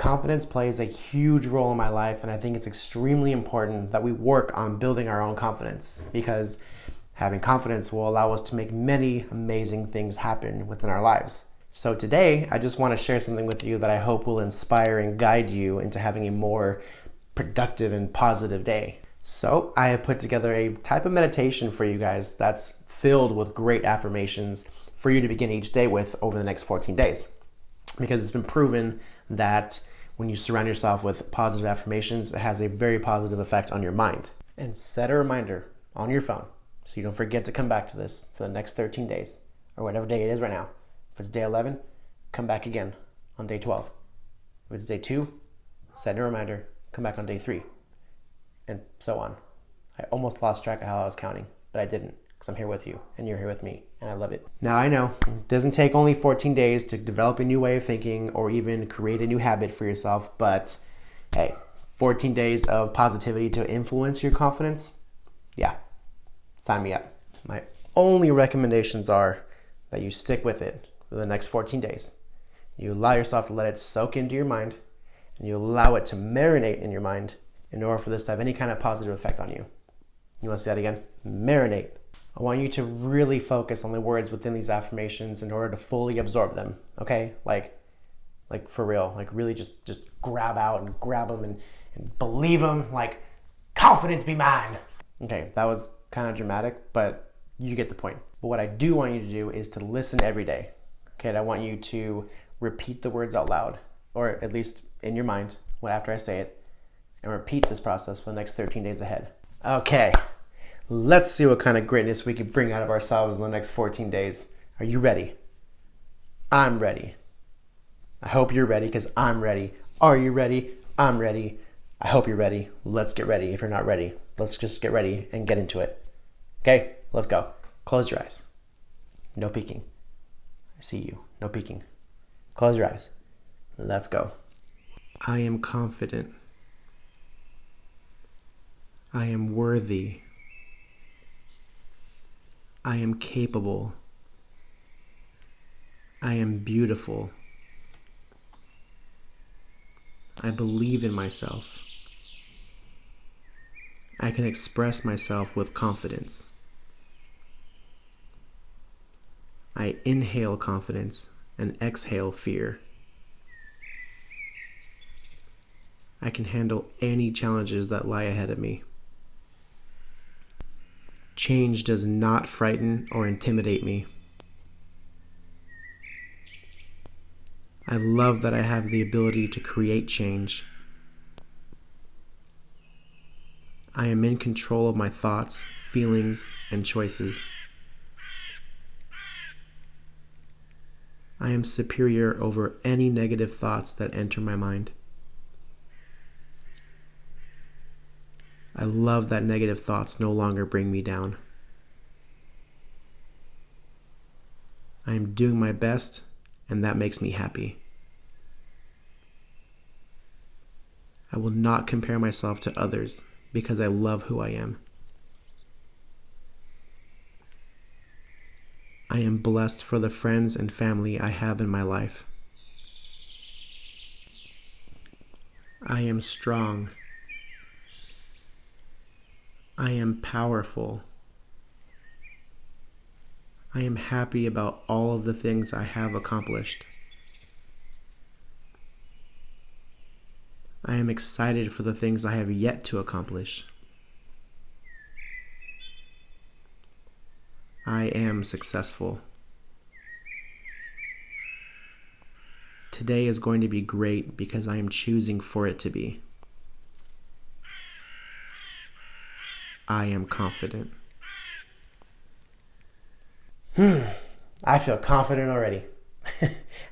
confidence plays a huge role in my life, and I think it's extremely important that we work on building our own confidence, because having confidence will allow us to make many amazing things happen within our lives. So today, I just want to share something with you that I hope will inspire and guide you into having a more productive and positive day. So I have put together a type of meditation for you guys that's filled with great affirmations for you to begin each day with over the next 14 days. Because it's been proven that when you surround yourself with positive affirmations, it has a very positive effect on your mind. And set a reminder on your phone so you don't forget to come back to this for the next 13 days, or whatever day it is right now. If it's day 11, come back again on day 12. If it's day 2, set a reminder, come back on day 3, and so on. I almost lost track of how I was counting, but I didn't, because I'm here with you, and you're here with me, and I love it. Now, I know it doesn't take only 14 days to develop a new way of thinking or even create a new habit for yourself, but hey, 14 days of positivity to influence your confidence? Yeah, sign me up. My only recommendations are that you stick with it for the next 14 days. You allow yourself to let it soak into your mind, and you allow it to marinate in your mind in order for this to have any kind of positive effect on you. You want to say that again? Marinate. I want you to really focus on the words within these affirmations in order to fully absorb them, okay? Like for real, like really just grab out and grab them and believe them, like, confidence be mine. Okay, that was kind of dramatic, but you get the point. But what I do want you to do is to listen every day, okay? And I want you to repeat the words out loud, or at least in your mind after I say it, and repeat this process for the next 13 days ahead. Okay. Let's see what kind of greatness we can bring out of ourselves in the next 14 days. Are you ready? I'm ready. I hope you're ready, because I'm ready. Are you ready? I'm ready. I hope you're ready. Let's get ready. If you're not ready, let's just get ready and get into it. Okay, let's go. Close your eyes. No peeking. I see you. No peeking. Close your eyes. Let's go. I am confident. I am worthy. I am capable. I am beautiful. I believe in myself. I can express myself with confidence. I inhale confidence and exhale fear. I can handle any challenges that lie ahead of me. Change does not frighten or intimidate me. I love that I have the ability to create change. I am in control of my thoughts, feelings, and choices. I am superior over any negative thoughts that enter my mind. I love that negative thoughts no longer bring me down. I am doing my best, and that makes me happy. I will not compare myself to others because I love who I am. I am blessed for the friends and family I have in my life. I am strong. I am powerful. I am happy about all of the things I have accomplished. I am excited for the things I have yet to accomplish. I am successful. Today is going to be great because I am choosing for it to be. I am confident. I feel confident already.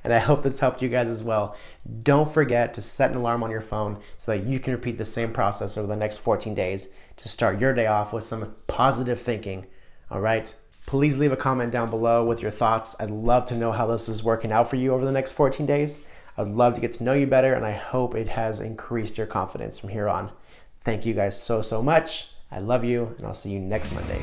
And I hope this helped you guys as well. Don't forget to set an alarm on your phone so that you can repeat the same process over the next 14 days to start your day off with some positive thinking. All right? Please leave a comment down below with your thoughts. I'd love to know how this is working out for you over the next 14 days. I'd love to get to know you better, and I hope it has increased your confidence from here on. Thank you guys so much. I love you, and I'll see you next Monday.